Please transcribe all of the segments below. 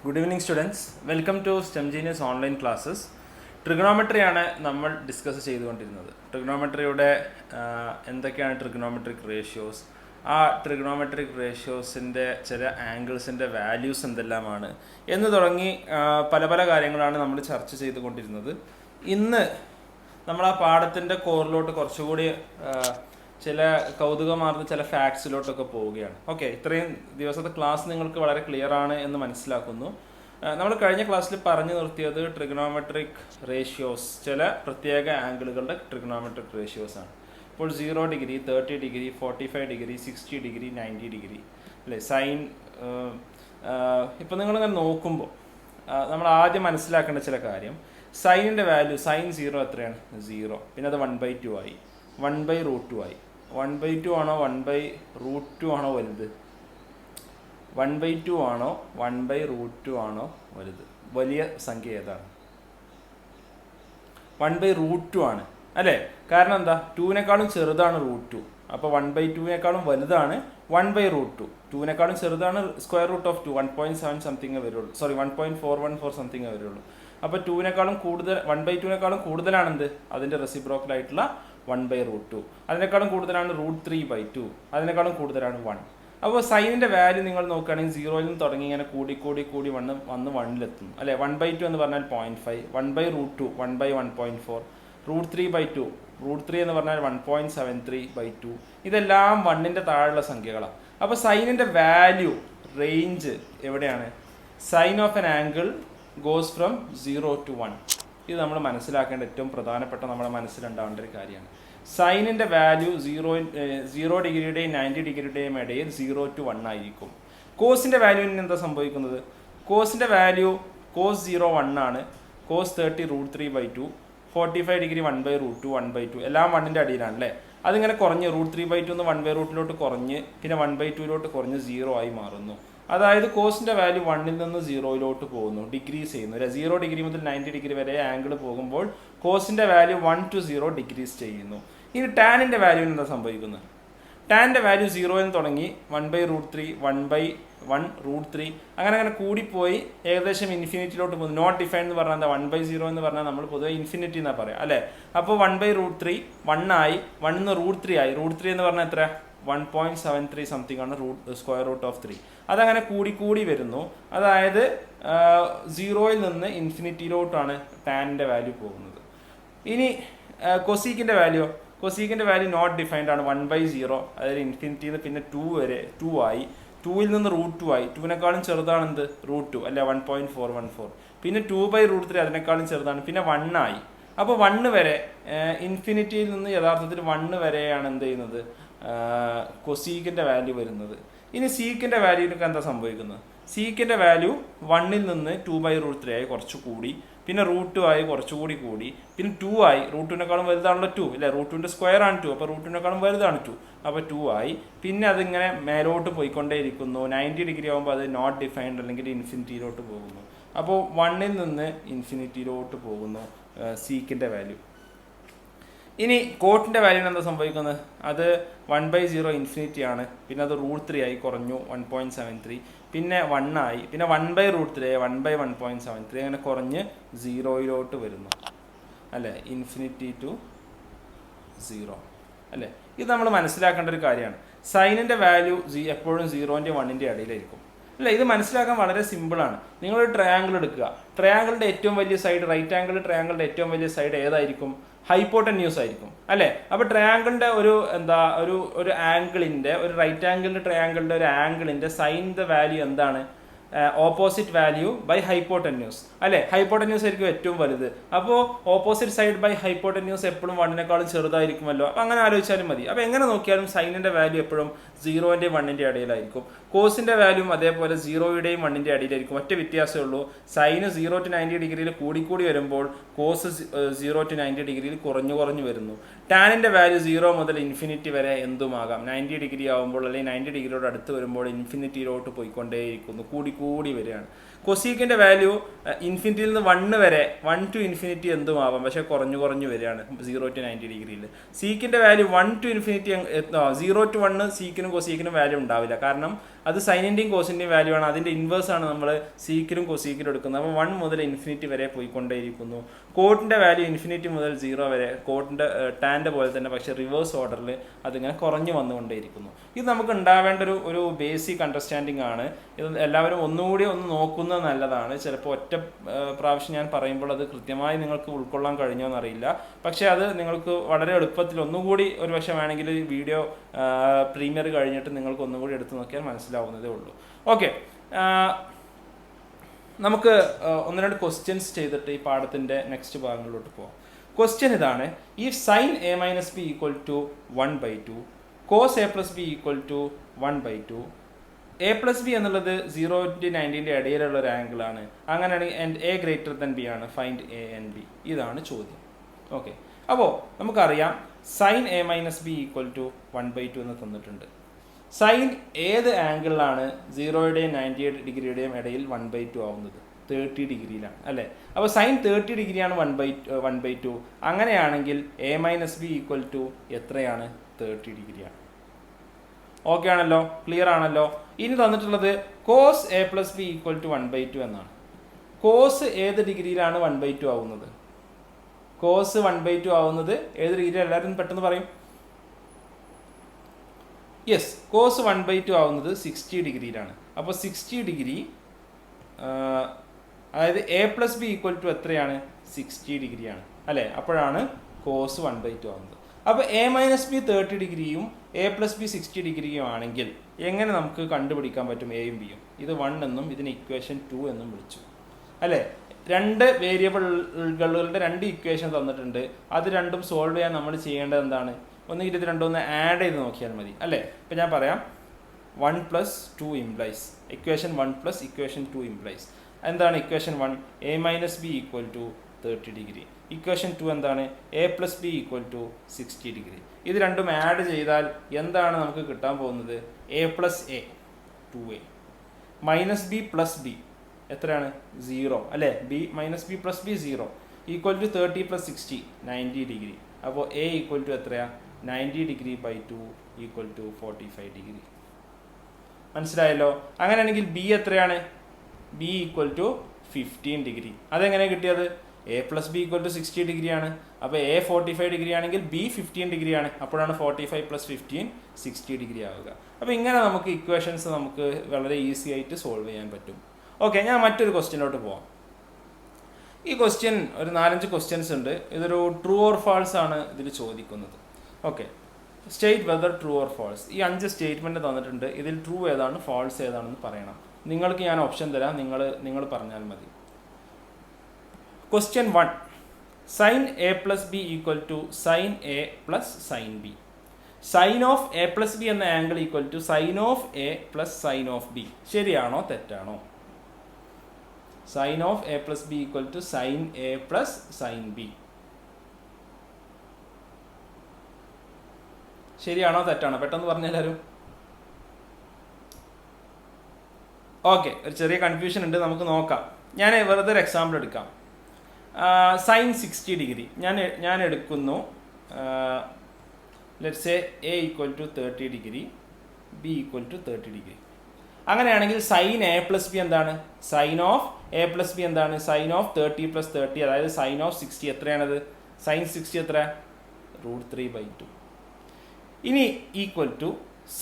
Good evening students. Welcome to STEM Genius online classes. Trigonometry ആണ് നമ്മൾ discuss ചെയ്തുകൊണ്ടിരുന്നത്. ട്രിഗണോമെട്രിയുടെ എന്തൊക്കെയാണ് ട്രിഗണോമെട്രിക് റേഷ്യോസ്, ആ ട്രിഗണോമെട്രിക് റേഷ്യോസിൻ്റെ ചില ആംഗിൾസിൻ്റെ വാല്യൂസ് എന്തെല്ലാമാണ് എന്ന് തുടങ്ങി പല പല കാര്യങ്ങളാണ് നമ്മൾ ചർച്ച ചെയ്തുകൊണ്ടിരുന്നത്. ഇന്ന് നമ്മൾ ആ പാഠത്തിൻ്റെ കോറിലോട്ട് കുറച്ചുകൂടി ചില കൗതുകമാർന്ന ചില ഫാക്ട്സിലോട്ടൊക്കെ പോവുകയാണ്. ഓക്കെ, ഇത്രയും ദിവസത്തെ ക്ലാസ് നിങ്ങൾക്ക് വളരെ ക്ലിയർ ആണ് എന്ന് മനസ്സിലാക്കുന്നു. നമ്മൾ കഴിഞ്ഞ ക്ലാസ്സിൽ പറഞ്ഞു നിർത്തിയത് ട്രിഗണോമെട്രിക് റേഷ്യോസ്, ചില പ്രത്യേക ആംഗിളുകളുടെ ട്രിഗണോമെട്രിക് റേഷ്യോസ് ആണ്. ഇപ്പോൾ 0 degree, 30 degree, 45 degree, 60 degree, 90 degree അല്ലേ, സൈൻ. ഇപ്പോൾ നിങ്ങളിങ്ങനെ നോക്കുമ്പോൾ നമ്മൾ ആദ്യം മനസ്സിലാക്കേണ്ട ചില കാര്യം, സൈനിൻ്റെ വാല്യൂ സൈൻ 0 എത്രയാണ്? 0. പിന്നെ അത് 1/2 ആയി, 1/√2 ആയി. 1/2 ആണോ 1/√2 ആണോ വലുത്? 1/2 ആണോ 1/√2 ആണോ വലുത്? വലിയ സംഖ്യ ഏതാണ്? 1/√2 ആണ് അല്ലേ. കാരണം എന്താ? 2-നേക്കാളും ചെറുതാണ് √2. അപ്പോൾ 1/2-നേക്കാളും വലുതാണ് 1/√2. 2-നേക്കാളും ചെറുതാണ് സ്ക്വയർ റൂട്ട് ഓഫ് 2, 1.7 സംതിങ് വരുള്ളൂ. 1.414 സംതിങ് വരുള്ളൂ. അപ്പോൾ 2-നേക്കാളും കൂടുതൽ, 1/2-നേക്കാളും കൂടുതലാണെന്ത്? അതിൻ്റെ റെസിപ്രോക്കലായിട്ടുള്ള 1/√2. അതിനേക്കാളും കൂടുതലാണ് √3/2. അതിനേക്കാളും കൂടുതലാണ് 1. അപ്പോൾ സൈനിൻ്റെ വാല്യൂ നിങ്ങൾ നോക്കുകയാണെങ്കിൽ 0-ൽ നിന്ന് തുടങ്ങി ഇങ്ങനെ കൂടി 1-ലെത്തുന്നു അല്ലേ. 1/2 എന്ന് പറഞ്ഞാൽ 0.5, 1/√2 1/1.4, √3/2 √3 എന്ന് പറഞ്ഞാൽ 1.73/2. ഇതെല്ലാം 1-ന്റെ താഴെയുള്ള സംഖ്യകളാണ്. അപ്പോൾ സൈനിൻ്റെ വാല്യൂ റേഞ്ച് എവിടെയാണ്? Sine of an angle goes from 0 to 1. ഇത് നമ്മൾ മനസ്സിലാക്കേണ്ട ഏറ്റവും പ്രധാനപ്പെട്ട നമ്മുടെ മനസ്സിലുണ്ടാവേണ്ട ഒരു കാര്യമാണ്. സൈനിൻ്റെ വാല്യൂ 0 ഡിഗ്രിയുടെയും 90 ഡിഗ്രിയുടെയും ഇടയിൽ 0 to 1 ആയിരിക്കും. കോസിൻ്റെ വാല്യൂവിന് എന്താ സംഭവിക്കുന്നത്? കോസിൻ്റെ വാല്യൂ cos 0 1 ആണ്, cos 30 √3/2, 45 ഡിഗ്രി 1/√2, 1/2 എല്ലാം 1-ന്റെ അടിയിലാണ് അല്ലേ. അതിങ്ങനെ കുറഞ്ഞ് √3/2 എന്ന് 1/√2 കുറഞ്ഞ് പിന്നെ 1/2 കുറഞ്ഞ് 0 ആയി മാറുന്നു. അതായത് കോസിൻ്റെ വാല്യൂ 1-ൽ നിന്ന് 0-ലോട്ട് പോകുന്നു, ഡിക്രീസ് ചെയ്യുന്നു. 0 ഡിഗ്രി മുതൽ 90 ഡിഗ്രി വരെ ആംഗിൾ പോകുമ്പോൾ കോസിൻ്റെ വാല്യൂ 1 to 0 ഡിക്രീസ് ചെയ്യുന്നു. ഇനി ടാനിൻ്റെ വാല്യൂവിന് എന്താ സംഭവിക്കുന്നത്? ടാനിൻ്റെ വാല്യൂ 0-ൽ നിന്ന് തുടങ്ങി 1/√3, 1/1√3 അങ്ങനെ കൂടിപ്പോയി ഏകദേശം ഇൻഫിനിറ്റിയിലോട്ട് പോകുന്നു. നോട്ട് ഡിഫൈൻ എന്ന് പറഞ്ഞാൽ എന്താ? 1/0 എന്ന് പറഞ്ഞാൽ നമ്മൾ പൊതുവെ ഇൻഫിനിറ്റി എന്നാണ് പറയാം അല്ലേ. അപ്പോൾ 1/√3 1 ആയി, 1 √3 ആയി. √3 എന്ന് പറഞ്ഞാൽ എത്ര? 1.73 സംതിങ് ആണ് സ്ക്വയർ റൂട്ട് ഓഫ് 3. അതങ്ങനെ കൂടി വരുന്നു. അതായത് 0-ൽ നിന്ന് ഇൻഫിനിറ്റിയിലോട്ടാണ് ടാനിൻ്റെ വാല്യൂ പോകുന്നത്. ഇനി കൊസീക്കിൻ്റെ വാല്യൂ നോട്ട് ഡിഫൈൻഡ് ആണ്, 1/0. അതായത് ഇൻഫിനിറ്റിയിൽ നിന്ന് പിന്നെ 2 വരെ 2 ആയി, 2-ൽ നിന്ന് √2 ആയി. 2-നേക്കാളും ചെറുതാണ് എന്ത്? √2 അല്ല, 1.414. പിന്നെ 2/√3 അതിനേക്കാളും ചെറുതാണ്, പിന്നെ 1 ആയി. അപ്പോൾ 1 വരെ, ഇൻഫിനിറ്റിയിൽ നിന്ന് യഥാർത്ഥത്തിൽ 1 വരെയാണ് എന്ത് ചെയ്യുന്നത്? കൊസീക്കിൻ്റെ വാല്യൂ വരുന്നത്. ഇനി സീക്കിൻ്റെ വാല്യൂവിനൊക്കെ എന്താ സംഭവിക്കുന്നത്? സീക്കിൻ്റെ വാല്യൂ 1-ൽ നിന്ന് 2/√3 ആയി, കുറച്ച് കൂടി, പിന്നെ √2 ആയി, കുറച്ചുകൂടി കൂടി, പിന്നെ 2 ആയി. √2-നേക്കാളും വലുതാണല്ലോ 2 അല്ലേ, √2-ന്റെ സ്ക്വയർ ആണ് 2, അപ്പോൾ √2-നേക്കാളും വലുതാണ് 2, അപ്പോൾ 2 ആയി. പിന്നെ അതിങ്ങനെ മേലോട്ട് പോയിക്കൊണ്ടേയിരിക്കുന്നു. 90 ഡിഗ്രി ആകുമ്പോൾ അത് നോട്ട് ഡിഫൈൻഡ് അല്ലെങ്കിൽ ഇൻഫിനിറ്റിയിലോട്ട് പോകുന്നു. അപ്പോൾ 1-ൽ നിന്ന് ഇൻഫിനിറ്റിയിലോട്ട് പോകുന്നു സീക്കിൻ്റെ വാല്യൂ. ഇനി കോട്ടിൻ്റെ വാല്യൂവിന് എന്താ സംഭവിക്കുന്നത്? അത് 1/0 ഇൻഫിനിറ്റി ആണ്, പിന്നെ അത് √3 ആയി, കുറഞ്ഞു 1.73, പിന്നെ 1 ആയി, പിന്നെ 1/√3 ആയി, 1/1.73 അങ്ങനെ കുറഞ്ഞ് 0-ലോട്ട് വരുന്നു അല്ലേ, ഇൻഫിനിറ്റി ടു 0 അല്ലേ. ഇത് നമ്മൾ മനസ്സിലാക്കേണ്ട ഒരു കാര്യമാണ്. സൈനിൻ്റെ വാല്യൂ എപ്പോഴും 0-ന്റെയും 1-ന്റെയും ഇടയിലായിരിക്കും അല്ലേ. ഇത് മനസ്സിലാക്കാൻ വളരെ സിമ്പിളാണ്. നിങ്ങളൊരു ട്രയാങ്കിൾ എടുക്കുക. ട്രയാങ്കിളിൻ്റെ ഏറ്റവും വലിയ സൈഡ്, റൈറ്റ് ആംഗിൾ ട്രയാങ്കിളിൻ്റെ ഏറ്റവും വലിയ സൈഡ് ഏതായിരിക്കും? ഹൈപ്പോട്ടന്യൂസ് ആയിരിക്കും അല്ലേ. അപ്പോൾ ട്രയാങ്കിളിൻ്റെ ഒരു ആംഗിളിൻ്റെ, ഒരു റൈറ്റ് ആംഗിളിൻ്റെ ട്രയാങ്കിളിൻ്റെ ഒരു ആംഗിളിൻ്റെ സൈനിൻ്റെ വാല്യൂ എന്താണ്? ഓപ്പോസിറ്റ് വാല്യൂ ബൈ ഹൈപ്പോട്ടന്യൂസ് അല്ലേ. ഹൈപ്പോട്ടന്യൂസ് ആയിരിക്കും ഏറ്റവും വലുത്. അപ്പോൾ ഓപ്പോസിറ്റ് സൈഡ് ബൈ ഹൈപ്പോട്ടന്യൂസ് എപ്പോഴും 1-നേക്കാളും ചെറുതായിരിക്കുമല്ലോ. അപ്പോൾ അങ്ങനെ ആലോചിച്ചാലും മതി. അപ്പോൾ എങ്ങനെ നോക്കിയാലും സൈനിൻ്റെ വാല്യൂ എപ്പോഴും 0-ന്റെയും 1-ന്റെയും ഇടയിലായിരിക്കും. കോസിൻ്റെ വാല്യൂം അതേപോലെ 0-യുടെയും 1-ന്റെയും ഇടയിലായിരിക്കും. ഒറ്റ വ്യത്യാസമേ ഉള്ളൂ, സൈന് 0 to 90 ഡിഗ്രിയിൽ കൂടി വരുമ്പോൾ കോസ് 0 to 90 ഡിഗ്രിയിൽ കുറഞ്ഞു വരുന്നു. ടാനിൻ്റെ വാല്യൂ 0 മുതൽ ഇൻഫിനിറ്റി വരെ എന്തുമാകാം. 90 ഡിഗ്രി ആകുമ്പോൾ അല്ലെങ്കിൽ 90 ഡിഗ്രിയോട് അടുത്ത് വരുമ്പോൾ ഇൻഫിനിറ്റിയിലോട്ട് പോയിക്കൊണ്ടേയിരിക്കുന്നു, കൂടി വരികയാണ്. കൊസീക്കിൻ്റെ വാല്യൂ ഇൻഫിനിറ്റിയിൽ നിന്ന് 1 വരെ 1 ടു ഇൻഫിനിറ്റി എന്തുമാവാം, പക്ഷേ കുറഞ്ഞു വരികയാണ് 0 ടു 90 ഡിഗ്രിയിൽ. സീക്കിൻ്റെ വാല്യൂ 1 ടു ഇൻഫിനിറ്റി 0 ടു 1 സീക്കിനും കൊസീക്കിനും വാല്യൂ ഉണ്ടാവില്ല, കാരണം അത് സൈനിൻ്റെയും കോസിൻ്റെയും വാല്യൂ ആണ്. അതിൻ്റെ ഇൻവേഴ്സാണ് നമ്മൾ സീക്കിനും കൊസീക്കിനും എടുക്കുന്നത്. അപ്പോൾ 1 മുതൽ ഇൻഫിനിറ്റി വരെ പോയിക്കൊണ്ടേയിരിക്കുന്നു. കോട്ടിൻ്റെ വാല്യൂ ഇൻഫിനിറ്റി മുതൽ 0 വരെ, കോട്ടിൻ്റെ ടാൻ്റെ പോലെ തന്നെ, പക്ഷേ റിവേഴ്സ് ഓർഡറിൽ അതിങ്ങനെ കുറഞ്ഞു വന്നുകൊണ്ടേയിരിക്കുന്നു. ഇത് നമുക്ക് ഉണ്ടാവേണ്ട ഒരു ബേസിക് അണ്ടർസ്റ്റാൻഡിങ് ആണ്. ഇത് എല്ലാവരും ഒന്നുകൂടി ഒന്ന് നോക്കുന്നത് നല്ലതാണ്. ചിലപ്പോൾ ഒറ്റ പ്രാവശ്യം ഞാൻ പറയുമ്പോൾ അത് കൃത്യമായി നിങ്ങൾക്ക് ഉൾക്കൊള്ളാൻ കഴിഞ്ഞോ എന്നറിയില്ല. പക്ഷേ അത് നിങ്ങൾക്ക് വളരെ എളുപ്പത്തിൽ ഒന്നുകൂടി ഒരു പക്ഷേ വേണമെങ്കിൽ വീഡിയോ പ്രീമിയർ കഴിഞ്ഞിട്ട് നിങ്ങൾക്ക് ഒന്നുകൂടി എടുത്തു നോക്കിയാൽ മനസ്സിലാവുന്നതേ ഉള്ളൂ. ഓക്കെ, നമുക്ക് 1-2 ക്വസ്റ്റ്യൻസ് ചെയ്തിട്ട് ഈ പാഠത്തിൻ്റെ നെക്സ്റ്റ് ഭാഗങ്ങളിലോട്ട് പോകാം. ക്വസ്റ്റ്യൻ ഇതാണ്: if sine A minus B equal to 1/2, cos A plus B equal to 1/2, A plus B എന്നുള്ളത് 0 to 90 ഇടയിലുള്ള ഒരു ആംഗിളാണ്. അങ്ങനെയാണെങ്കിൽ and A greater than B ആണ്, ഫൈൻഡ് എ ആൻഡ് ബി. ഇതാണ് ചോദ്യം. ഓക്കെ, അപ്പോൾ നമുക്കറിയാം sine A minus B equal to 1/2 എന്ന് തന്നിട്ടുണ്ട്. സൈൻ ഏത് ആംഗിളിലാണ് 0യുടെയും 90 ഡിഗ്രിയുടെയും ഇടയിൽ 1/2 ആവുന്നത്? 30 ഡിഗ്രിയിലാണ് അല്ലേ? അപ്പോൾ സൈൻ 30 ഡിഗ്രിയാണ് 1/2. അങ്ങനെയാണെങ്കിൽ A minus B equal to എത്രയാണ്? 30 ഡിഗ്രിയാണ്. ഓക്കെ ആണല്ലോ, ക്ലിയർ ആണല്ലോ. ഇനി തന്നിട്ടുള്ളത് cos A plus B equal to 1/2 എന്നാണ്. കോസ് ഏത് ഡിഗ്രിയിലാണ് 1/2 ആവുന്നത്? കോസ് 1/2 ആവുന്നത് ഏത് ഡിഗ്രി? എല്ലാവരും പെട്ടെന്ന് പറയും. യെസ്, കോസ് 1/2 ആവുന്നത് 60 ഡിഗ്രിയിലാണ്. അപ്പോൾ 60 ഡിഗ്രി, അതായത് A plus B equal to എത്രയാണ്? 60 ഡിഗ്രിയാണ് അല്ലേ? അപ്പോഴാണ് കോസ് 1/2 ആവുന്നത്. അപ്പോൾ എ മൈനസ് ബി 30 ഡിഗ്രിയും എ പ്ലസ് ബി 60 ഡിഗ്രിയും ആണെങ്കിൽ എങ്ങനെ നമുക്ക് കണ്ടുപിടിക്കാൻ പറ്റും എയും ബിയും? ഇത് 1 എന്നും ഇതിന് ഇക്വേഷൻ 2 എന്നും വിളിച്ചു അല്ലേ? 2 വേരിയബിളുകളുടെ 2 ഇക്വേഷൻ തന്നിട്ടുണ്ട്. അത് രണ്ടും സോൾവ് ചെയ്യാൻ നമ്മൾ ചെയ്യേണ്ടത് എന്താണ്? ഒന്നുകിൽ ഇത് രണ്ടും ഒന്ന് ആഡ് ചെയ്ത് നോക്കിയാൽ മതി അല്ലേ? ഇപ്പം ഞാൻ പറയാം, 1 + 2 ഇംപ്ലൈസ് ഇക്വേഷൻ 1 + ഇക്വേഷൻ 2 ഇംപ്ലൈസ് എന്താണ്? Equation 1 A minus B equal to 30 degree. Equation 2 എന്താണ്? A plus B equal to 60 degree. ഇത് രണ്ടും ആഡ് ചെയ്താൽ എന്താണ് നമുക്ക് കിട്ടാൻ പോകുന്നത്? A plus A 2a minus B plus B എത്രയാണ്? 0 അല്ലേ? B minus B plus B 0 equal to 30 + 60 90 degree. അപ്പോൾ എ ഈക്വൽ ടു എത്രയാ? 90 degree by 2 equal to 45 degree. മനസ്സിലായല്ലോ? അങ്ങനെയാണെങ്കിൽ ബി എത്രയാണ്? B equal to 15 degree. അതെങ്ങനെ കിട്ടിയത്? A plus B equal to 60 ഡിഗ്രിയാണ്. അപ്പോൾ എ 45 ഡിഗ്രി ആണെങ്കിൽ ബി 15 ഡിഗ്രിയാണ്. അപ്പോഴാണ് 45 + 15 60 ഡിഗ്രി ആവുക. അപ്പോൾ ഇങ്ങനെ നമുക്ക് ഇക്വേഷൻസ് നമുക്ക് വളരെ ഈസി ആയിട്ട് സോൾവ് ചെയ്യാൻ പറ്റും. ഓക്കെ, ഞാൻ മറ്റൊരു ക്വസ്റ്റ്യനിലോട്ട് പോവാം. ഈ ക്വസ്റ്റ്യൻ ഒരു 4-5 ക്വസ്റ്റ്യൻസ് ഉണ്ട്. ഇതൊരു ട്രൂ ഓർ ഫാൾസ് ആണ് ഇതിൽ ചോദിക്കുന്നത്. Okay, state whether true or false. ഈ 5 സ്റ്റേറ്റ്മെൻറ്റ് തന്നിട്ടുണ്ട്. ഇതിൽ ട്രൂ ഏതാണ് ഫാൾസ് ഏതാണെന്ന് പറയണം. നിങ്ങൾക്ക് ഞാൻ ഓപ്ഷൻ തരാം, നിങ്ങൾ പറഞ്ഞാൽ മതി. Question 1, sine A plus B equal to sine A plus sine B. Sine of A plus B എന്ന angle equal to sine of A plus sine of B. ശരിയാണോ തെറ്റാണോ? Sine of A plus B equal to sine A plus sine B. ശരിയാണോ തെറ്റാണോ? പെട്ടെന്ന് പറഞ്ഞെല്ലാവരും. Okay, ഒരു ചെറിയ confusion ഉണ്ട്, നമുക്ക് നോക്കാം. ഞാൻ വെറുതെ ഒരു എക്സാമ്പിൾ എടുക്കാം. സൈൻ 60 ഡിഗ്രി ഞാൻ എടുക്കുന്നു. Let's say A equal to 30 degree, B equal to 30 degree. അങ്ങനെയാണെങ്കിൽ സൈൻ എ പ്ലസ് ബി എന്താണ്? Sine of A plus B എന്താണ്? സൈൻ ഓഫ് 30 + 30, അതായത് സൈൻ ഓഫ് 60 എത്രയാണത്? സൈൻ 60 എത്ര? √3/2. ഇനി equal to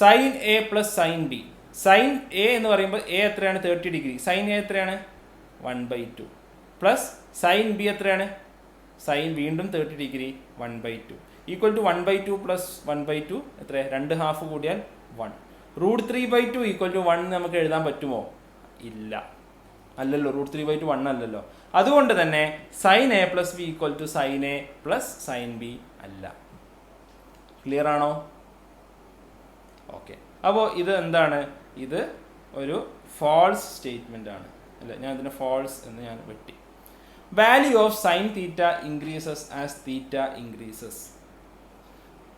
sine A plus sine B. Sine A എന്ന് പറയുമ്പോൾ A എത്രയാണ്? 30 degree. Sine A എത്രയാണ്? 1/2 പ്ലസ് സൈൻ ബി എത്രയാണ്? സൈൻ വീണ്ടും 30 ഡിഗ്രി 1/2 ഈക്വൽ ടു 1/2 പ്ലസ് 1/2 എത്ര? 2 ഹാഫ് കൂടിയാൽ 1. √3/2 ഈക്വൽ ടു 1 നമുക്ക് എഴുതാൻ പറ്റുമോ? ഇല്ല, അല്ലല്ലോ. √3/2 1 അല്ലല്ലോ. അതുകൊണ്ട് തന്നെ sine A plus B equal to sine A plus sine B അല്ല. ക്ലിയർ ആണോ? ഓക്കെ, അപ്പോൾ ഇത് എന്താണ്? ഇത് ഒരു ഫാൾസ് സ്റ്റേറ്റ്മെൻ്റ് ആണ് അല്ലേ? ഞാൻ ഇതിന് ഫാൾസ് എന്ന് ഞാൻ വെട്ടി. Value of sine theta increases as theta increases.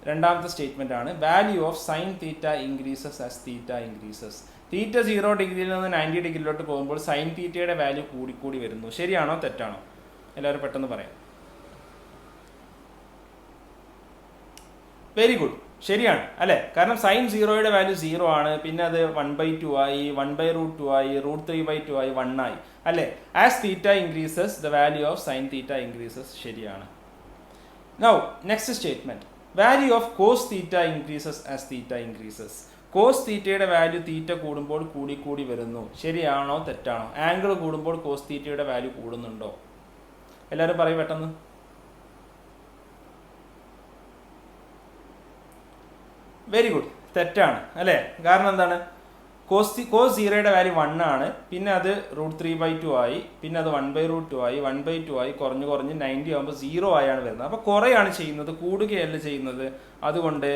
രണ്ടാമത്തെ സ്റ്റേറ്റ്മെന്റ് ആണ് value of sine theta increases as theta increases. Theta 0 ഡിഗ്രിയിൽ നിന്ന് 90 ഡിഗ്രിയിലോട്ട് പോകുമ്പോൾ സൈൻ തീറ്റയുടെ വാല്യൂ കൂടിക്കൂടി വരുന്നു. ശരിയാണോ തെറ്റാണോ? എല്ലാവരും പെട്ടെന്ന് പറയാം. വെരി ഗുഡ്, ശരിയാണ് അല്ലേ? കാരണം സൈൻ 0യുടെ വാല്യൂ 0 ആണ്, പിന്നെ അത് 1/2 ആയി, 1/√2 ആയി, √3/2 ആയി, 1 ആയി അല്ലേ? As theta increases the value of sine theta increases. ശരിയാണ്. Now next statement value of cos theta increases as theta increases. Cos തീറ്റയുടെ വാല്യൂ തീറ്റ കൂടുമ്പോൾ കൂടി വരുന്നു. ശരിയാണോ തെറ്റാണോ? ആംഗിൾ കൂടുമ്പോൾ കോസ് തീറ്റയുടെ വാല്യൂ കൂടുന്നുണ്ടോ? എല്ലാവരും പറയും പെട്ടെന്ന്. വെരി ഗുഡ്, തെറ്റാണ് അല്ലേ? കാരണം എന്താണ്? കോസ് 0യുടെ വാല്യൂ 1 ആണ്, പിന്നെ അത് √3/2 ആയി, പിന്നെ അത് 1/√2 ആയി, 1/2 ആയി, കുറഞ്ഞ് 90 ആകുമ്പോൾ 0 ആയാണ് വരുന്നത്. അപ്പോൾ കുറയാണ് ചെയ്യുന്നത്, കൂടുകയല്ല ചെയ്യുന്നത്. അതുകൊണ്ട്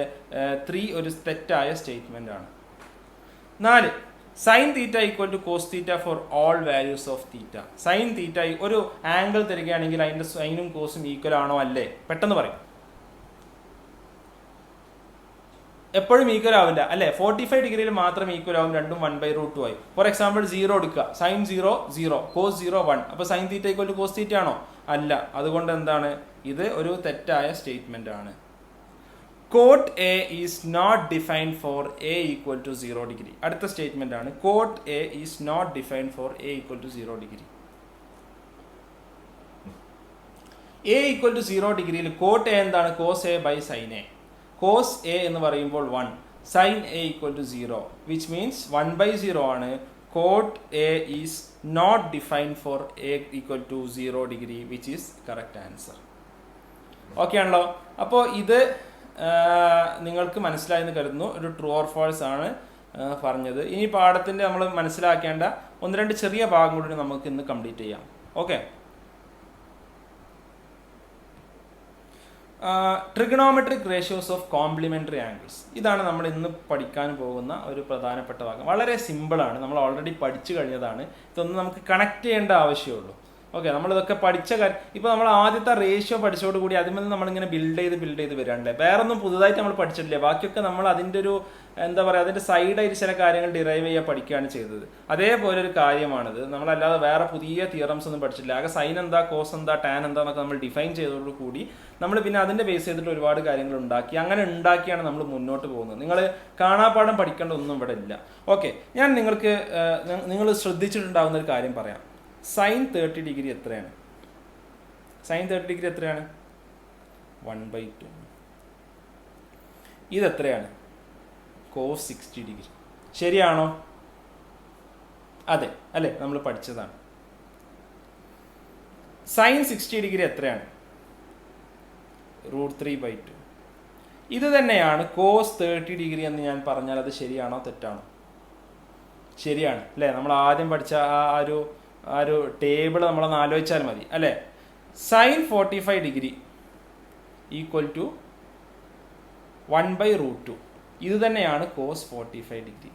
3 ഒരു തെറ്റായ സ്റ്റേറ്റ്മെന്റ് ആണ്. 4 sine theta equal to cos theta for all values of theta. Sine theta ഒരു ആംഗിൾ തരികയാണെങ്കിൽ അതിന്റെ സൈനും കോസും ഈക്വൽ ആണോ അല്ലേ? പെട്ടെന്ന് പറയും. എപ്പോഴും ഈക്വൽ ആവില്ല അല്ലേ? 45 ഡിഗ്രിയിൽ മാത്രം ഈക്വൽ ആവും, രണ്ടും 1/√2 ആയി. ഫോർ എക്സാമ്പിൾ 0 എടുക്കുക, സൈൻ 0 0, കോസ് 0 1. അപ്പോൾ sine theta equal to cos theta ആണോ? അല്ല. അതുകൊണ്ട് എന്താണ്? ഇത് ഒരു തെറ്റായ സ്റ്റേറ്റ്മെന്റ് ആണ്. Cot A is not defined for A equal to 0 degree. അടുത്ത സ്റ്റേറ്റ്മെന്റ് ആണ് cot A is not defined for A equal to 0 degree. A equal to 0 ഡിഗ്രിയിൽ കോട്ട് എ എന്താണ്? Cos A by sine A. Cos A എന്ന് പറയുമ്പോൾ 1, sine A equal to 0, which means 1/0 ആണ്. Cot A is not defined for A equal to 0 degree, which is correct answer. Okay ആണല്ലോ? അപ്പോൾ ഇത് നിങ്ങൾക്ക് മനസ്സിലായെന്ന് കരുതുന്നു. ഒരു ട്രൂ ഓർ ഫാൾസ് ആണ് പറഞ്ഞത്. ഇനി പാഠത്തിൻ്റെ നമ്മൾ മനസ്സിലാക്കേണ്ട 1-2 ചെറിയ ഭാഗം കൂടി നമുക്ക് ഇന്ന് കംപ്ലീറ്റ് ചെയ്യാം. Okay. Trigonometric ratios of complementary angles. ഇതാണ് നമ്മൾ ഇന്ന് പഠിക്കാൻ പോകുന്ന ഒരു പ്രധാനപ്പെട്ട ഭാഗം. വളരെ സിമ്പിളാണ്, നമ്മൾ ഓൾറെഡി പഠിച്ചു കഴിഞ്ഞതാണ്. ഇതൊന്നും നമുക്ക് കണക്ട് ചെയ്യേണ്ട ആവശ്യമുള്ളൂ. ഓക്കെ, നമ്മളിതൊക്കെ പഠിച്ച കാര്യം. ഇപ്പോൾ നമ്മൾ ആദ്യത്തെ റേഷ്യോ പഠിച്ചോടുകൂടി അതിൽ നിന്ന് നമ്മളിങ്ങനെ ബിൽഡ് ചെയ്ത് വരാണ്ടേ. വേറെ ഒന്നും പുതുതായിട്ട് നമ്മൾ പഠിച്ചിട്ടില്ല. ബാക്കിയൊക്കെ നമ്മൾ അതിൻ്റെ ഒരു എന്താ പറയുക, അതിൻ്റെ സൈഡായിട്ട് ചില കാര്യങ്ങൾ ഡിറൈവ് ചെയ്യാൻ പഠിക്കുകയാണ് ചെയ്തത്. അതേപോലെ ഒരു കാര്യമാണിത്. നമ്മളല്ലാതെ വേറെ പുതിയ തിയറംസ് ഒന്നും പഠിച്ചിട്ടില്ല. ആകെ സൈൻ എന്താ, കോസ് എന്താ, ടാൻ എന്താന്നൊക്കെ നമ്മൾ ഡിഫൈൻ ചെയ്തതോടുകൂടി നമ്മൾ പിന്നെ അതിൻ്റെ ബേസ് ചെയ്തിട്ട് ഒരുപാട് കാര്യങ്ങൾ ഉണ്ടാക്കി. അങ്ങനെ ഉണ്ടാക്കിയാണ് നമ്മൾ മുന്നോട്ട് പോകുന്നത്. നിങ്ങൾ കാണാപ്പാഠം പഠിക്കേണ്ട ഒന്നും ഇവിടെ ഇല്ല. ഓക്കെ, ഞാൻ നിങ്ങൾ ശ്രദ്ധിച്ചിട്ടുണ്ടാകുന്ന ഒരു കാര്യം പറയാം. സൈൻ 30 ഡിഗ്രി എത്രയാണ്? സൈൻ 30 ഡിഗ്രി എത്രയാണ്? 1/2. ഇതെത്രയാണ്? Cos 60 degree. ശരിയാണോ? അതെ അല്ലേ? നമ്മൾ പഠിച്ചതാണ്. സൈൻ 60 ഡിഗ്രി എത്രയാണ്? √3/2. ഇത് തന്നെയാണ് കോസ് 30 ഡിഗ്രി എന്ന് ഞാൻ പറഞ്ഞാൽ അത് ശരിയാണോ തെറ്റാണോ? ശരിയാണ് അല്ലേ? നമ്മൾ ആദ്യം പഠിച്ച ആ ഒരു ടേബിൾ നമ്മളൊന്ന് ആലോചിച്ചാൽ മതി അല്ലേ? Sine 45 degree equal to 1/√2. ഇത് തന്നെയാണ് കോസ് 45 ഡിഗ്രി.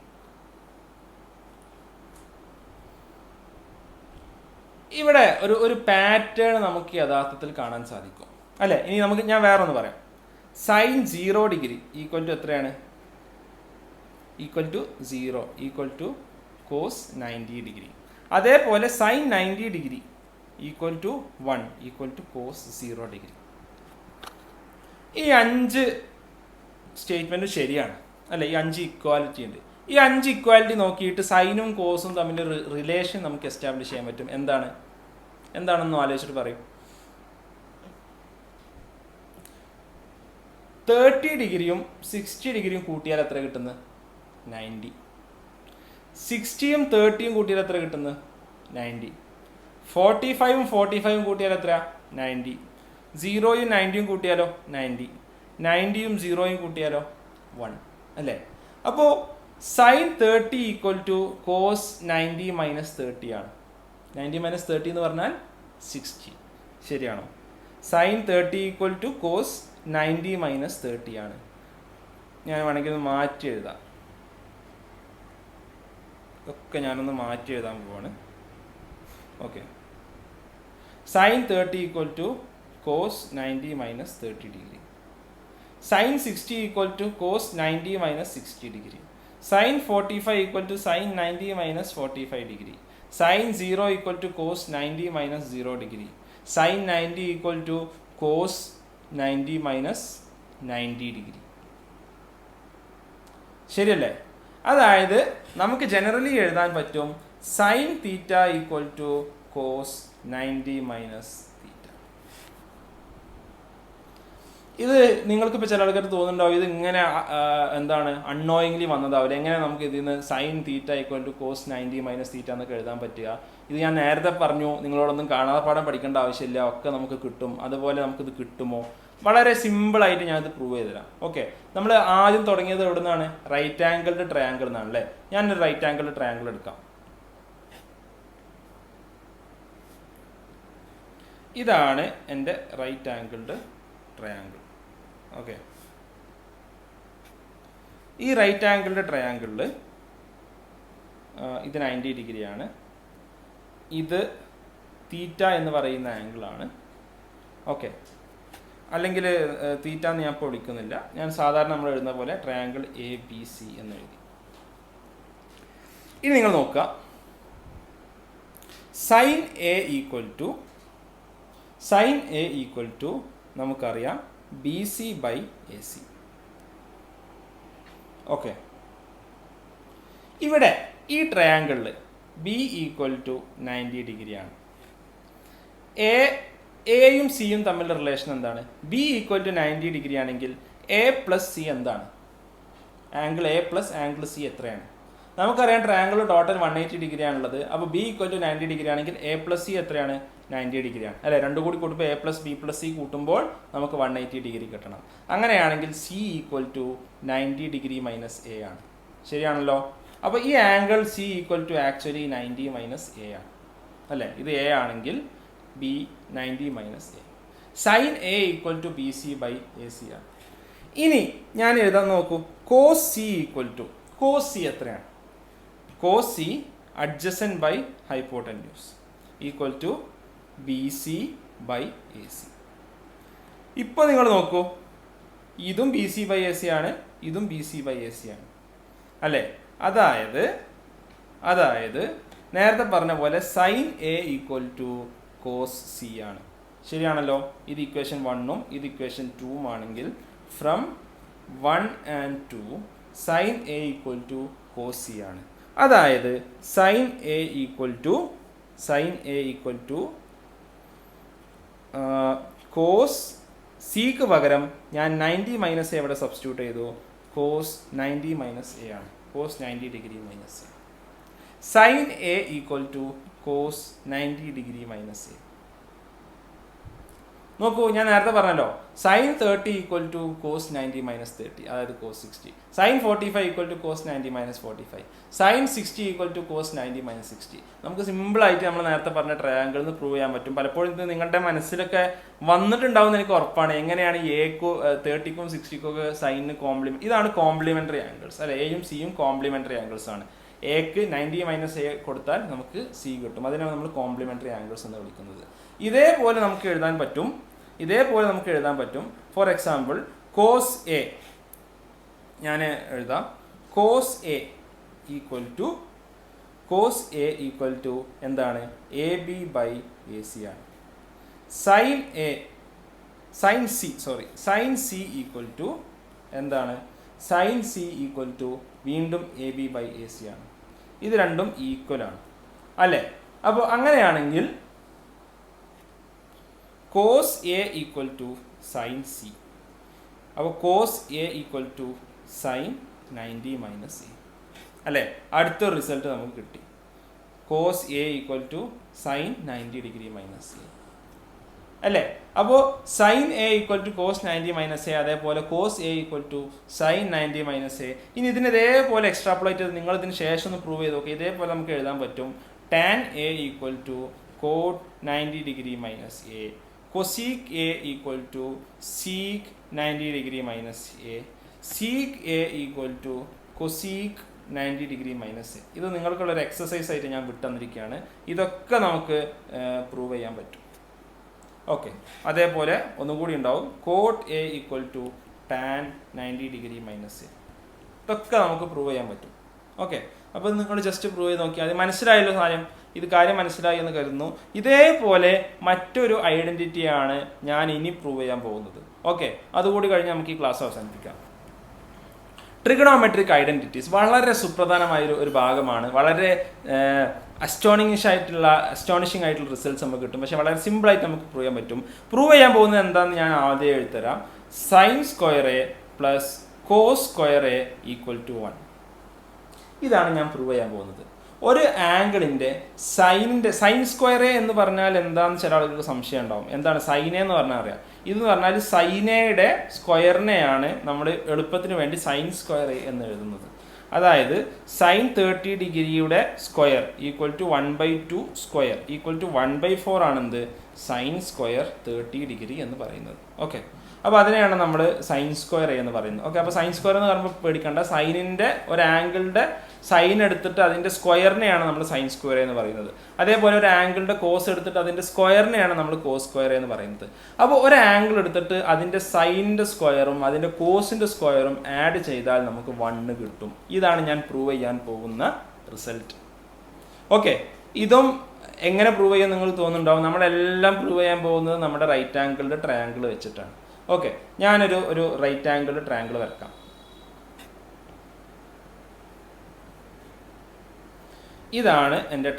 ഇവിടെ ഒരു പാറ്റേൺ നമുക്ക് യഥാർത്ഥത്തിൽ കാണാൻ സാധിക്കും അല്ലേ? ഇനി ഞാൻ വേറെ ഒന്ന് പറയാം. സൈൻ 0 ഡിഗ്രി ഈക്വൽ ടു എത്രയാണ്? Equal to 0 equal to cos 90 degree. അതേപോലെ sine 90 degree equal to 1 equal to cos 0 degree. ഈ 5 സ്റ്റേറ്റ്മെൻറ്റ് ശരിയാണ് അല്ലേ? ഈ 5 ഇക്വാലിറ്റി ഉണ്ട്. ഈ 5 ഇക്വാലിറ്റി നോക്കിയിട്ട് സൈനും കോസും തമ്മിൽ റിലേഷൻ നമുക്ക് എസ്റ്റാബ്ലിഷ് ചെയ്യാൻ പറ്റും. എന്താണെന്ന് ആലോചിച്ചിട്ട് പറയും. 30 ഡിഗ്രിയും 60 ഡിഗ്രിയും കൂട്ടിയാൽ എത്ര കിട്ടുന്നത്? 90. 60യും 30യും കൂട്ടിയാൽ എത്ര കിട്ടുന്നത്? 90. 45ഉം 45ഉം കൂട്ടിയാൽ എത്ര? 90. 0യും 90യും കൂട്ടിയാലോ? 90. 90യും 0യും കൂട്ടിയാലോ? 1 അല്ലേ? അപ്പോൾ sine 30 equal to cos 90 minus 30 ആണ്. 90 മൈനസ് 30 എന്ന് പറഞ്ഞാൽ 60. ശരിയാണോ? Sine 30 equal to cos 90 minus 30 ആണ്. ഞാൻ വേണമെങ്കിൽ ഒന്ന് മാറ്റി എഴുതാം. ഒക്കെ ഞാനൊന്ന് മാറ്റി എഴുതാൻ പോവാണ്. Okay, sine 30 equal to cos 90 minus 30 degree. Sine 60 equal to cos 90 minus 60 degree. Sine 45 equal to sine 90 minus 45 degree. Sine 0 equal to cos 90 minus 0 degree. Sine 90 equal to cos 90 minus 90 degree. ശരിയല്ലേ? അതായത് നമുക്ക് generally എഴുതാൻ പറ്റും sine theta equal to cos 90 minus theta. ഇത് നിങ്ങൾക്ക് ഇപ്പോൾ ചില ആൾക്കാർ തോന്നുന്നുണ്ടാവും ഇത് ഇങ്ങനെ എന്താണ് അൺനോയിങ്ലി വന്നതാവില്ല, എങ്ങനെ നമുക്ക് ഇതിൽ നിന്ന് sine theta equal to cos 90 minus theta എന്നൊക്കെ എഴുതാൻ പറ്റുക. ഇത് ഞാൻ നേരത്തെ പറഞ്ഞു, നിങ്ങളോടൊന്നും കാണാതെ പാഠം പഠിക്കേണ്ട ആവശ്യമില്ല, ഒക്കെ നമുക്ക് കിട്ടും. അതുപോലെ നമുക്കിത് കിട്ടുമോ? വളരെ സിമ്പിളായിട്ട് ഞാനിത് പ്രൂവ് ചെയ്ത് തരാം. ഓക്കെ, നമ്മൾ ആദ്യം തുടങ്ങിയത് എവിടെ നിന്നാണ്? റൈറ്റ് ആംഗിൾഡ് ട്രയാങ്കിൾ എന്നാണ് അല്ലേ. ഞാനൊരു റൈറ്റ് ആംഗിൾഡ് ട്രയാങ്കിൾ എടുക്കാം. ഇതാണ് എൻ്റെ റൈറ്റ് ആംഗിൾഡ് ട്രയാങ്കിൾ. ഓക്കെ, ഈ റൈറ്റ് ആംഗിൾഡ് ട്രയാങ്കിളിൽ ഇത് 90 ഡിഗ്രിയാണ്, ഇത് തീറ്റ എന്ന് പറയുന്ന ആംഗിളാണ്. ഓക്കെ, അല്ലെങ്കിൽ തീറ്റ എന്ന് ഞാൻ ഇപ്പോൾ വിളിക്കുന്നില്ല, ഞാൻ സാധാരണ നമ്മൾ എഴുതുന്ന പോലെ ട്രയാങ്കിൾ ABC എന്ന് എഴുതി. ഇനി നിങ്ങൾ നോക്കുക, സൈൻ A ഈക്വൽ ടു നമുക്കറിയാം BC ബൈ AC. ഓക്കെ, ഇവിടെ ഈ ട്രയാങ്കിളിൽ B ഈക്വൽ ടു 90 ഡിഗ്രിയാണ്. എയും സിയും തമ്മിലുള്ള റിലേഷൻ എന്താണ്? B ഈക്വൽ ടു 90 ഡിഗ്രി ആണെങ്കിൽ A പ്ലസ് സി എന്താണ്? Angle A plus angle C എത്രയാണ്? നമുക്കറിയാം ട്രയാങ്കിൾ ടോട്ടൽ 180 ഡിഗ്രി ആണുള്ളത്. അപ്പോൾ B ഈക്വൽ ടു 90 ഡിഗ്രി ആണെങ്കിൽ A പ്ലസ് സി എത്രയാണ്? 90 ഡിഗ്രിയാണ് അല്ലേ. രണ്ടും കൂടി കൂട്ടുമ്പോൾ A plus B plus C കൂട്ടുമ്പോൾ നമുക്ക് 180 ഡിഗ്രി കിട്ടണം. അങ്ങനെയാണെങ്കിൽ C equal to 90 degree minus A ആണ്. ശരിയാണല്ലോ. അപ്പോൾ ഈ angle C equal to actually 90 minus A ആണ് അല്ലേ. ഇത് A ആണെങ്കിൽ B 90 minus A. Sine A equal to BC by AC ആണ്. ഇനി ഞാൻ എഴുതാൻ നോക്കൂ, cos C equal to, cos C എത്രയാണ്? Cos C adjacent by hypotenuse equal to BC by AC. ഇപ്പോൾ നിങ്ങൾ നോക്കൂ, ഇതും BC ബൈ AC ആണ്, ഇതും BC ബൈ AC ആണ് അല്ലേ. അതായത് നേരത്തെ പറഞ്ഞ പോലെ sine A equal to cos C ആണ്. ശരിയാണല്ലോ. ഇത് ഇക്വേഷൻ 1ഉം ഇത് ഇക്വേഷൻ 2ഉം ആണെങ്കിൽ from 1 and 2 sine A equal to cos C ആണ്. അതായത് sine A equal to cos സിക്ക് പകരം ഞാൻ 90 മൈനസ് എ ഇവിടെ സബ്സ്റ്റിറ്റ്യൂട്ട് ചെയ്തു. കോസ് 90 മൈനസ് എ ആണ്. Cos 90 degree minus A. Sine A equal to cos 90 degree minus A. നോക്കൂ, ഞാൻ നേരത്തെ പറഞ്ഞല്ലോ sine 30 equal to cos 90 minus 30, അതായത് cos 60. Sine 45 equal to cos 90 minus 45. Sine 60 equal to cos 90 minus 60. നമുക്ക് സിമ്പിളായിട്ട് നമ്മൾ നേരത്തെ പറഞ്ഞ ട്രയാങ്കിൾ നിന്ന് പ്രൂവ് ചെയ്യാൻ പറ്റും. പലപ്പോഴും ഇത് നിങ്ങളുടെ മനസ്സിലൊക്കെ വന്നിട്ടുണ്ടാവുമെന്ന് എനിക്ക് ഉറപ്പാണ്. എങ്ങനെയാണ് എക്കും 30ക്കും 60ക്കും ഒക്കെ സൈനിന് കോംപ്ലിമെന്റ്, ഇതാണ് കോംപ്ലിമെന്ററി ആംഗിൾസ് അല്ലെ. എയും സിയും കോംപ്ലിമെന്ററി ആംഗിൾസ് ആണ്. എക്ക് 90 മൈനസ് എ കൊടുത്താൽ നമുക്ക് സി കിട്ടും. അതിനാണ് നമ്മൾ കോംപ്ലിമെന്ററി ആംഗിൾസ് എന്ന് വിളിക്കുന്നത്. ഇതേപോലെ നമുക്ക് എഴുതാൻ പറ്റും. ഫോർ എക്സാമ്പിൾ കോസ് എ ഞാൻ എഴുതാം. കോസ് എ ഈക്വൽ ടു എന്താണ്? AB ബൈ AC ആണ്. സൈൻ സി ഈക്വൽ ടു എന്താണ്? സൈൻ സി ഈക്വൽ ടു വീണ്ടും AB ബൈ AC ആണ്. ഇത് രണ്ടും ഈക്വൽ ആണ് അല്ലേ. അപ്പോൾ അങ്ങനെയാണെങ്കിൽ cos A equal to sine C. അപ്പോൾ cos A equal to sine 90 minus A അല്ലേ. അടുത്തൊരു റിസൾട്ട് നമുക്ക് കിട്ടി. Cos A equal to sine 90 degree minus A അല്ലേ. അപ്പോൾ sine A equal to cos 90 minus A, അതേപോലെ cos A equal to sine 90 minus A. ഇനി ഇതിന് ഇതേപോലെ എക്സ്ട്രാപ്പുലേറ്റ് ചെയ്ത് നിങ്ങൾ ഇതിന് ശേഷം ഒന്ന് പ്രൂവ് ചെയ്ത് നോക്കി. ഇതേപോലെ നമുക്ക് എഴുതാൻ പറ്റും. Tan A equal to cot 90 degree minus A. Cosec A equal to sec 90 degree minus A. Sec A equal to cosec 90 degree minus A. ഇത് നിങ്ങൾക്കുള്ളൊരു എക്സസൈസ് ആയിട്ട് ഞാൻ വിട്ടുതന്നിരിക്കുകയാണ്. ഇതൊക്കെ നമുക്ക് പ്രൂവ് ചെയ്യാൻ പറ്റും. ഓക്കെ, അതേപോലെ ഒന്നും കൂടി ഉണ്ടാവും. Cot A equal to tan 90 degree minus A. ഇതൊക്കെ നമുക്ക് പ്രൂവ് ചെയ്യാൻ പറ്റും. ഓക്കെ, അപ്പോൾ നിങ്ങൾ ജസ്റ്റ് പ്രൂവ് ചെയ്ത് നോക്കിയാൽ അത് മനസ്സിലായല്ലോ കാര്യം. ഇത് കാര്യം മനസ്സിലായി എന്ന് കരുതുന്നു. ഇതേപോലെ മറ്റൊരു ഐഡന്റിറ്റിയാണ് ഞാൻ ഇനി പ്രൂവ് ചെയ്യാൻ പോകുന്നത്. ഓക്കെ, അതുകൂടി കഴിഞ്ഞ് നമുക്ക് ഈ ക്ലാസ് അവസാനിപ്പിക്കാം. ട്രിഗണോമെട്രിക് ഐഡന്റിറ്റീസ് വളരെ സുപ്രധാനമായ ഒരു ഭാഗമാണ്. വളരെ അസ്റ്റോണിഷിംഗ് ആയിട്ടുള്ള റിസൾട്ട്സ് നമുക്ക് കിട്ടും. പക്ഷെ വളരെ സിമ്പിളായിട്ട് നമുക്ക് പ്രൂവ് ചെയ്യാൻ പറ്റും. പ്രൂവ് ചെയ്യാൻ പോകുന്നത് എന്താണെന്ന് ഞാൻ ആദ്യം എഴുതരാം. Sine square A plus cos square A equal to 1. ഇതാണ് ഞാൻ പ്രൂവ് ചെയ്യാൻ പോകുന്നത്. ഒരു ആംഗിളിൻ്റെ സൈൻ സ്ക്വയർ എ എന്ന് പറഞ്ഞാൽ എന്താണെന്ന് ചില ആളുകൾക്ക് സംശയം ഉണ്ടാവും. എന്താണ് സൈൻ എന്ന് പറഞ്ഞാൽ അറിയാം. ഇതെന്ന് പറഞ്ഞാൽ സൈനയുടെ സ്ക്വയറിനെയാണ് നമ്മൾ എളുപ്പത്തിന് വേണ്ടി സൈൻ സ്ക്വയർ എ എന്ന് എഴുതുന്നത്. അതായത് സൈൻ 30 ഡിഗ്രിയുടെ square equal to 1/2 square equal to 1/4 ആണെന്ത് സൈൻ സ്ക്വയർ 30 ഡിഗ്രി എന്ന് പറയുന്നത്. ഓക്കെ, അപ്പോൾ അതിനെയാണ് നമ്മൾ സൈൻ സ്ക്വയർ എന്ന് പറയുന്നത്. ഓക്കെ, അപ്പോൾ സൈൻ സ്ക്വയർ എന്ന് പറയുമ്പോൾ പേടിക്കേണ്ട. സൈനിൻ്റെ ഒരു ആംഗിളിൻ്റെ സൈൻ എടുത്തിട്ട് അതിൻ്റെ സ്ക്വയറിനെയാണ് നമ്മൾ സൈൻ സ്ക്വയർ എന്ന് പറയുന്നത്. അതേപോലെ ഒരു ആംഗിളിൻ്റെ കോസ് എടുത്തിട്ട് അതിൻ്റെ സ്ക്വയറിനെയാണ് നമ്മൾ കോസ് സ്ക്വയർ എന്ന് പറയുന്നത്. അപ്പോൾ ഒരു ആംഗിൾ എടുത്തിട്ട് അതിൻ്റെ സൈനിൻ്റെ സ്ക്വയറും അതിൻ്റെ കോസിൻ്റെ സ്ക്വയറും ആഡ് ചെയ്താൽ നമുക്ക് 1 കിട്ടും. ഇതാണ് ഞാൻ പ്രൂവ് ചെയ്യാൻ പോകുന്ന റിസൾട്ട്. ഓക്കെ, ഇതും എങ്ങനെ പ്രൂവ് ചെയ്യാൻ നിങ്ങൾ തോന്നുന്നുണ്ടാവും. നമ്മളെല്ലാം പ്രൂവ് ചെയ്യാൻ പോകുന്നത് നമ്മുടെ റൈറ്റ് ആംഗിളിൻ്റെ ട്രയാങ്കിൾ വെച്ചിട്ടാണ്. ഓക്കെ, ഞാനൊരു റൈറ്റ് ആംഗിൾ ട്രയാങ്കിൾ വരക്കാം. ഇതാണ് എൻ്റെ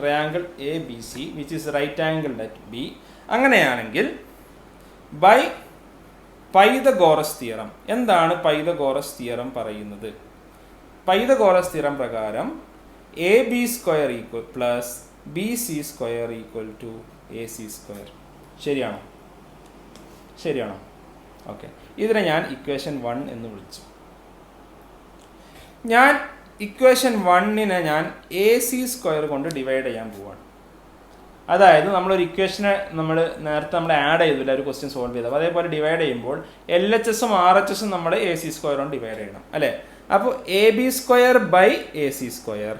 triangle A B C which is right angle at B. അങ്ങനെയാണെങ്കിൽ ബൈ പൈതഗോറസ് തിയറം, എന്താണ് പൈതഗോറസ് തിയറം പറയുന്നത്? പൈതഗോറസ് തിയറം പ്രകാരം A B square equal plus B C square equal to A C square. ശരിയാണോ? Okay, ഇതിനെ ഞാൻ equation 1 എന്ന് വിളിച്ചു. ഞാൻ ഇക്വേഷൻ 1നെ ഞാൻ എ സി സ്ക്വയർ കൊണ്ട് ഡിവൈഡ് ചെയ്യാൻ പോവാണ്. അതായത് നമ്മളൊരു ഇക്വേഷനെ നേരത്തെ ആഡ് ചെയ്തില്ല ഒരു ക്വസ്റ്റ്യൻ സോൾവ് ചെയ്തത്. അതേപോലെ ഡിവൈഡ് ചെയ്യുമ്പോൾ LHSഉം RHSഉം നമ്മൾ എ സി സ്ക്വയർ കൊണ്ട് ഡിവൈഡ് ചെയ്യണം അല്ലേ. അപ്പോൾ A B square by A C square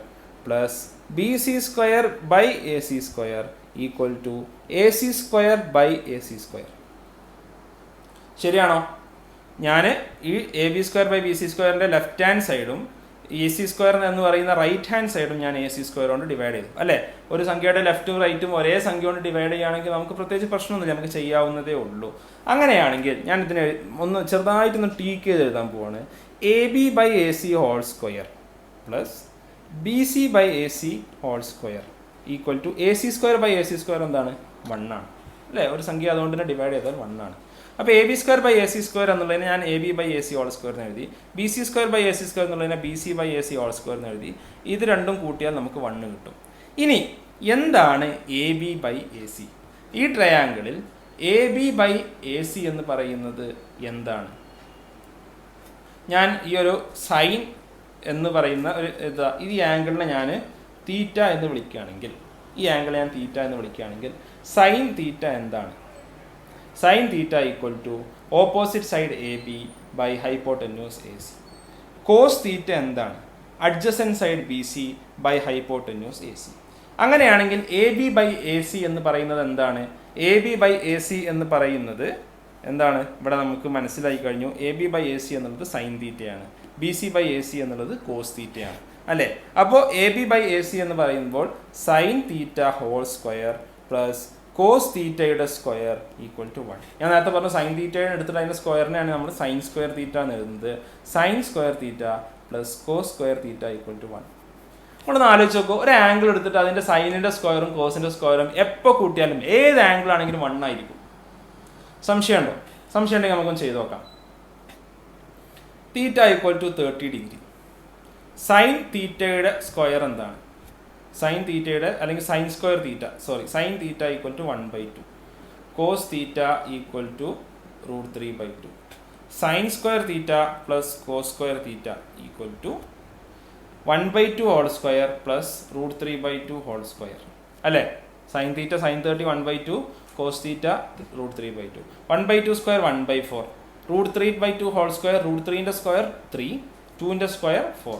plus B C square by A C square equal to A C square by A C square. ശരിയാണോ? ഞാൻ ഈ A B square by B C സ്ക്വയറിൻ്റെ left hand സൈഡും A C square എന്ന് പറയുന്ന right hand സൈഡും ഞാൻ A C square കൊണ്ട് ഡിവൈഡ് ചെയ്തു അല്ലേ. ഒരു സംഖ്യയുടെ ലെഫ്റ്റും റൈറ്റും ഒരേ സംഖ്യ കൊണ്ട് ഡിവൈഡ് ചെയ്യുകയാണെങ്കിൽ നമുക്ക് പ്രത്യേകിച്ച് പ്രശ്നമൊന്നുമില്ല, നമുക്ക് ചെയ്യാവുന്നതേ ഉള്ളൂ. അങ്ങനെയാണെങ്കിൽ ഞാൻ ഇതിനെ ഒന്ന് ചെറുതായിട്ടൊന്ന് ടീക്ക് ചെയ്ത് എഴുതാൻ പോവാണ്. A B by A C whole square plus B C by A C whole square equal to A C square by A C square എന്താണ്? 1 ആണ് അല്ലേ. ഒരു സംഖ്യ അതുകൊണ്ട് തന്നെ ഡിവൈഡ് ചെയ്താൽ 1 ആണ്. അപ്പോൾ A B square by A C square എന്നുള്ളതിന് ഞാൻ A B by A C whole square എന്ന് എഴുതി. B C square by A C square എന്നുള്ളതിനെ B C by A C whole square എന്ന് എഴുതി. ഇത് രണ്ടും കൂട്ടിയാൽ നമുക്ക് 1 കിട്ടും. ഇനി എന്താണ് A B by A C? ഈ ട്രയാങ്കിളിൽ A B by A C എന്ന് പറയുന്നത് എന്താണ്? ഞാൻ ഈ ഒരു സൈൻ എന്ന് പറയുന്ന ഈ ആംഗിളിനെ ഞാൻ തീറ്റ എന്ന് വിളിക്കുകയാണെങ്കിൽ, ഈ ആംഗിൾ ഞാൻ തീറ്റ എന്ന് വിളിക്കുകയാണെങ്കിൽ സൈൻ തീറ്റ എന്താണ്? Sine theta equal to opposite side A B by hypotenuse A C. Cos theta എന്താണ്? Adjacent side B C by hypotenuse A C. അങ്ങനെയാണെങ്കിൽ A B by A C എന്ന് പറയുന്നത് എന്താണ്? A B by A C എന്ന് പറയുന്നത് എന്താണ്? ഇവിടെ നമുക്ക് മനസ്സിലായി കഴിഞ്ഞു. A B by A C എന്നുള്ളത് സൈൻ തീറ്റയാണ്, B C by A C എന്നുള്ളത് കോസ് തീറ്റയാണ് അല്ലേ. അപ്പോൾ A B by A C എന്ന് പറയുമ്പോൾ sine theta whole square plus cos തീറ്റയുടെ സ്ക്വയർ ഈക്വൽ ടു 1. ഞാൻ നേരത്തെ പറഞ്ഞു സൈൻ തീറ്റയുടെ എടുത്തിട്ട് അതിൻ്റെ സ്ക്വയറിനെയാണ് നമ്മൾ സൈൻ സ്ക്വയർ തീറ്റ എന്ന് എഴുതുന്നത്. Sine square theta plus cos square theta equal to 1. നമ്മളൊന്ന് ആലോചിച്ച് നോക്കൂ. ഒരു ആംഗിൾ എടുത്തിട്ട് അതിൻ്റെ സൈനിൻ്റെ സ്ക്വയറും കോസിൻ്റെ സ്ക്വയറും എപ്പോൾ കൂട്ടിയാലും ഏത് ആംഗിൾ ആണെങ്കിലും 1 ആയിരിക്കും. സംശയമുണ്ടോ? സംശയം ഉണ്ടെങ്കിൽ നമുക്കൊന്ന് ചെയ്ത് നോക്കാം. Theta equal to 30 degree. Sine തീറ്റയുടെ സ്ക്വയർ എന്താണ്? സൈൻ തീറ്റയുടെ അല്ലെങ്കിൽ sine square theta sine theta equal to 1/2. Cos theta equal to √3/2. Sine square theta plus cos square theta equal to 1/2 whole square plus √3/2 whole square അല്ലേ. Sine theta sine 30 1/2, cos theta √3/2. 1/2 square 1/4, √3/2 whole square, √3ൻ്റെ square 3, 2ൻ്റെ square 4.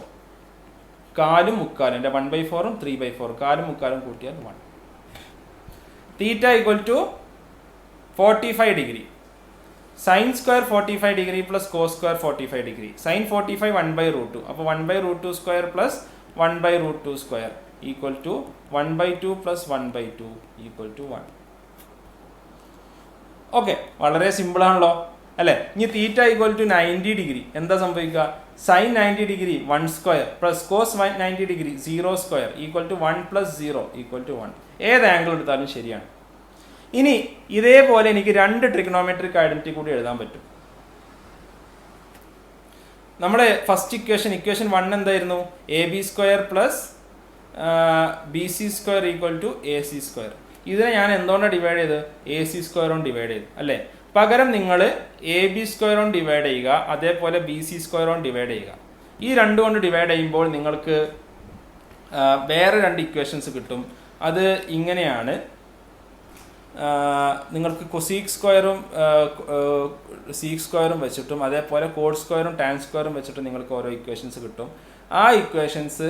4 മുക്കാലും എൻ്റെ 1/4ഉം 3/4 4 മുക്കാലും കൂട്ടിയാൽ 1. Theta equal to 45 degree. Sine square 45 degree plus cos square 45 degree. Sine 45 1/√2. അപ്പോൾ 1/√2 square plus 1/√2 square equal to 1/2 plus 1/2 equal to 1. Okay, വളരെ simple ആണല്ലോ അല്ലേ? ഇനി തീറ്റ ഈക്വൽ ടു 90 ഡിഗ്രി എന്താ സംഭവിക്കുക? Sine 90 degree 1 square plus cos 90 degree 0 square equal to 1 plus 0 equal to 1. ഏത് angle എടുത്താലും ശരിയാണ്. ഇനി ഇതേപോലെ എനിക്ക് രണ്ട് ട്രിഗണോമെട്രിക് ഐഡന്റിറ്റി കൂടി എഴുതാൻ പറ്റും. നമ്മുടെ ഫസ്റ്റ് ഇക്വേഷൻ 1 എന്തായിരുന്നു? AB square plus BC square equal to AC square. ഇതിനെ ഞാൻ എന്തുകൊണ്ടാണ് ഡിവൈഡ് ചെയ്ത്? AC സ്ക്വയർ കൊണ്ട് ഡിവൈഡ് ചെയ്തു അല്ലേ? പകരം നിങ്ങൾ AB സ്ക്വയർ കൊണ്ട് ഡിവൈഡ് ചെയ്യുക, അതേപോലെ BC സ്ക്വയർ കൊണ്ട് ഡിവൈഡ് ചെയ്യുക. ഈ രണ്ടു കൊണ്ട് ഡിവൈഡ് ചെയ്യുമ്പോൾ നിങ്ങൾക്ക് വേറെ രണ്ട് ഇക്വേഷൻസ് കിട്ടും. അത് ഇങ്ങനെയാണ്. നിങ്ങൾക്ക് കൊസീക് സ്ക്വയറും സീക് സ്ക്വയറും വെച്ചിട്ടും അതേപോലെ കോഡ് സ്ക്വയറും ടാൻ സ്ക്വയറും വെച്ചിട്ടും നിങ്ങൾക്ക് ഓരോ ഇക്വേഷൻസ് കിട്ടും. ആ ഇക്വേഷൻസ്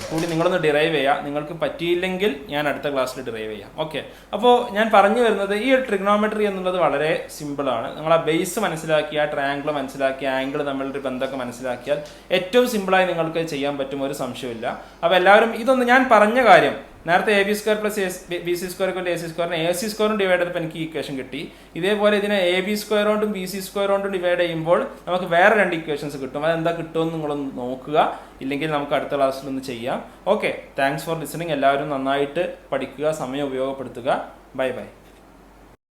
കൂടി നിങ്ങളൊന്ന് ഡിറൈവ് ചെയ്യുക. നിങ്ങൾക്ക് പറ്റിയില്ലെങ്കിൽ ഞാൻ അടുത്ത ക്ലാസ്സിൽ ഡിറൈവ് ചെയ്യാം. ഓക്കെ, അപ്പോൾ ഞാൻ പറഞ്ഞു വരുന്നത് ഈ ഒരു ട്രിഗ്നോമെട്രി എന്നുള്ളത് വളരെ സിമ്പിളാണ്. നിങ്ങൾ ആ ബേസ് മനസ്സിലാക്കിയ, ട്രയാങ്കിൾ മനസ്സിലാക്കിയ, ആംഗിൾ തമ്മിലൊരു ബന്ധമൊക്കെ മനസ്സിലാക്കിയാൽ ഏറ്റവും സിമ്പിളായി നിങ്ങൾക്ക് ചെയ്യാൻ പറ്റും, ഒരു സംശയമില്ല. അപ്പോൾ എല്ലാവരും ഇതൊന്ന് ഞാൻ പറഞ്ഞ കാര്യം, നേരത്തെ AB square plus BC square കൊണ്ട് AC സ്ക്വയറിനെ AC സ്ക്വയറും ഡിവൈഡ് ചെയ്തപ്പോൾ എനിക്ക് ഇക്വേഷൻ കിട്ടി. ഇതേപോലെ ഇതിനെ AB സ്ക്വയർ കൊണ്ടും BC സ്ക്വയർ കൊണ്ടും ഡിവൈഡ് ചെയ്യുമ്പോൾ നമുക്ക് വേറെ രണ്ട് ഇക്വേഷൻസ് കിട്ടും. അതെന്താ കിട്ടുമെന്ന് നിങ്ങളൊന്ന് നോക്കുക, ഇല്ലെങ്കിൽ നമുക്ക് അടുത്ത ക്ലാസ്സിലൊന്ന് ചെയ്യാം. Okay, thanks for listening. എല്ലാവരും നന്നായിട്ട് പഠിക്കുക, സമയം ഉപയോഗപ്പെടുത്തുക. Bye by.